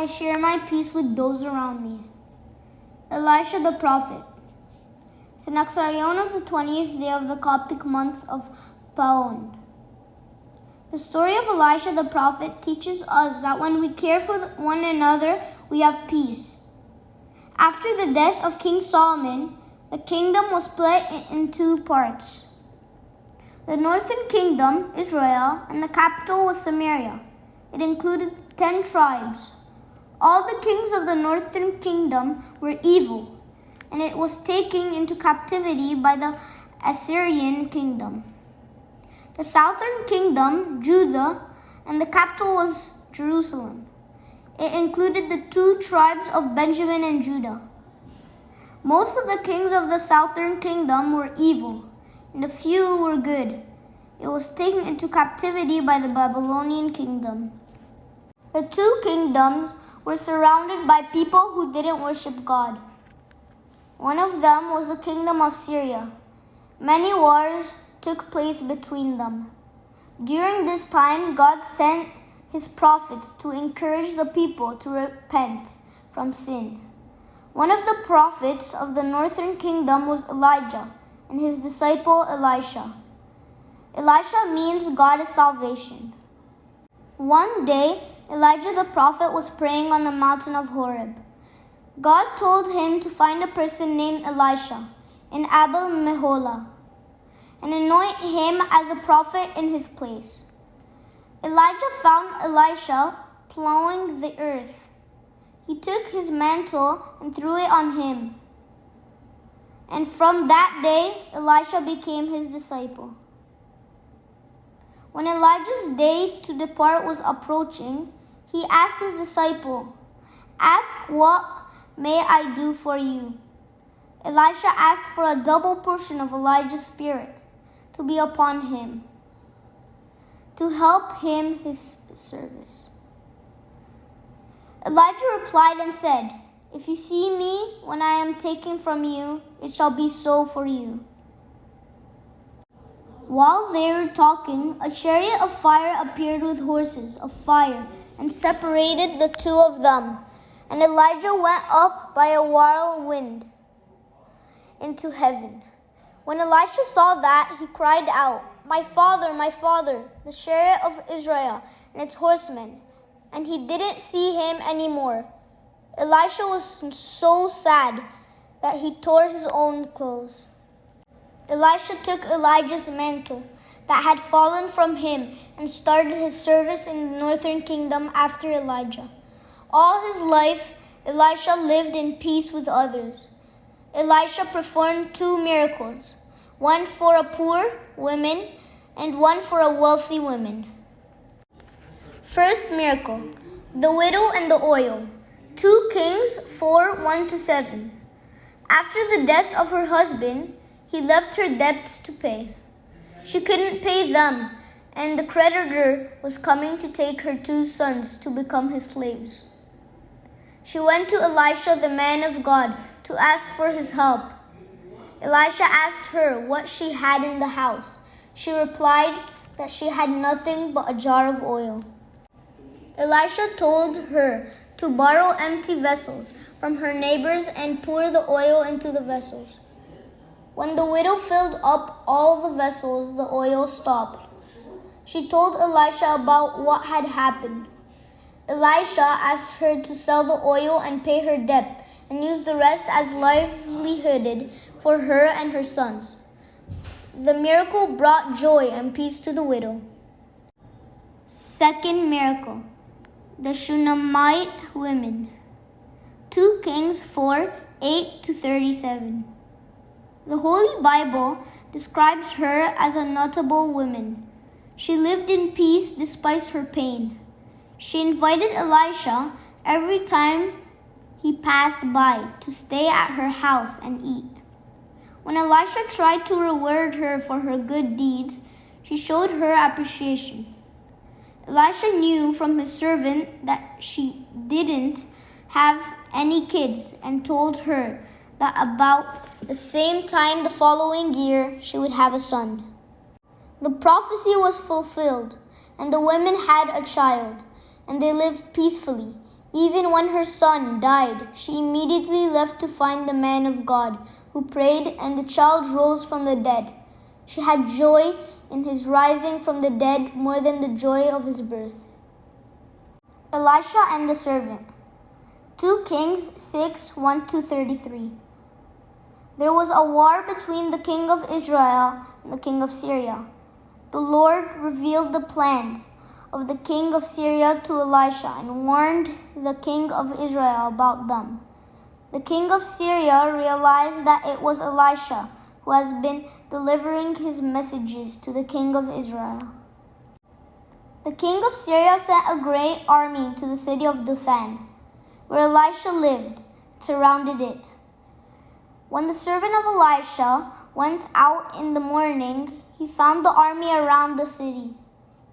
I share my peace with those around me. Elisha the prophet. Synaxarion of the 20th day of the Coptic month of Paon. The story of Elisha the prophet teaches us that when we care for one another, we have peace. After the death of King Solomon, the kingdom was split in two parts. The northern kingdom, Israel, and the capital was Samaria. It included 10 tribes. All the kings of the northern kingdom were evil, and it was taken into captivity by the Assyrian kingdom. The southern kingdom, Judah, and the capital was Jerusalem. It included the 2 tribes of Benjamin and Judah. Most of the kings of the southern kingdom were evil, and a few were good. It was taken into captivity by the Babylonian kingdom. The 2 kingdoms were surrounded by people who didn't worship God. One of them was the kingdom of Syria. Many wars took place between them. During this time, God sent his prophets to encourage the people to repent from sin. One of the prophets of the northern kingdom was Elijah and his disciple Elisha. Elisha means God is salvation. One day, Elijah the prophet was praying on the mountain of Horeb. God told him to find a person named Elisha in Abel Meholah and anoint him as a prophet in his place. Elijah found Elisha plowing the earth. He took his mantle and threw it on him. And from that day, Elisha became his disciple. When Elijah's day to depart was approaching, he asked his disciple, "Ask, what may I do for you?" Elisha asked for a double portion of Elijah's spirit to be upon him, to help him his service. Elijah replied and said, "If you see me when I am taken from you, it shall be so for you." While they were talking, a chariot of fire appeared with horses of fire and separated the 2 of them. And Elijah went up by a whirlwind into heaven. When Elisha saw that, he cried out, my father, the chariot of Israel and its horsemen." And he didn't see him anymore. Elisha was so sad that he tore his own clothes. Elisha took Elijah's mantle that had fallen from him and started his service in the northern kingdom after Elijah. All his life, Elisha lived in peace with others. Elisha performed 2 miracles, one for a poor woman and one for a wealthy woman. First miracle, the widow and the oil. 2 Kings 4:1-7. After the death of her husband, he left her debts to pay. She couldn't pay them, and the creditor was coming to take her 2 sons to become his slaves. She went to Elisha, the man of God, to ask for his help. Elisha asked her what she had in the house. She replied that she had nothing but a jar of oil. Elisha told her to borrow empty vessels from her neighbors and pour the oil into the vessels. When the widow filled up all the vessels, the oil stopped. She told Elisha about what had happened. Elisha asked her to sell the oil and pay her debt and use the rest as livelihood for her and her sons. The miracle brought joy and peace to the widow. Second miracle, the Shunammite women. 2 Kings 4:8-37. The Holy Bible describes her as a notable woman. She lived in peace despite her pain. She invited Elisha every time he passed by to stay at her house and eat. When Elisha tried to reward her for her good deeds, she showed her appreciation. Elisha knew from his servant that she didn't have any kids and told her that about the same time the following year she would have a son. The prophecy was fulfilled, and the women had a child, and they lived peacefully, Even when her son died, she immediately left to find the man of God, who prayed, and the child rose from the dead. She had joy in his rising from the dead more than the joy of his birth. Elisha and the servant. 2 Kings 6, 1-33. There was a war between the king of Israel and the king of Syria. The Lord revealed the plans of the king of Syria to Elisha and warned the king of Israel about them. The king of Syria realized that it was Elisha who has been delivering his messages to the king of Israel. The king of Syria sent a great army to the city of Dothan, where Elisha lived, and surrounded it. When the servant of Elisha went out in the morning, he found the army around the city.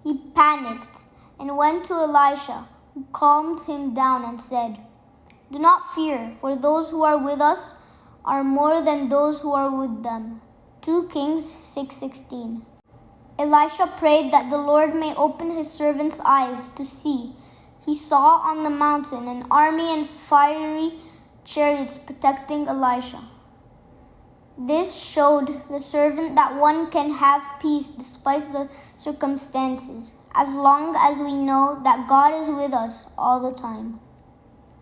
He panicked and went to Elisha, who calmed him down and said, "Do not fear, for those who are with us are more than those who are with them." 2 Kings 6:16. Elisha prayed that the Lord may open his servant's eyes to see. He saw on the mountain an army and fiery chariots protecting Elisha. This showed the servant that one can have peace despite the circumstances, as long as we know that God is with us all the time.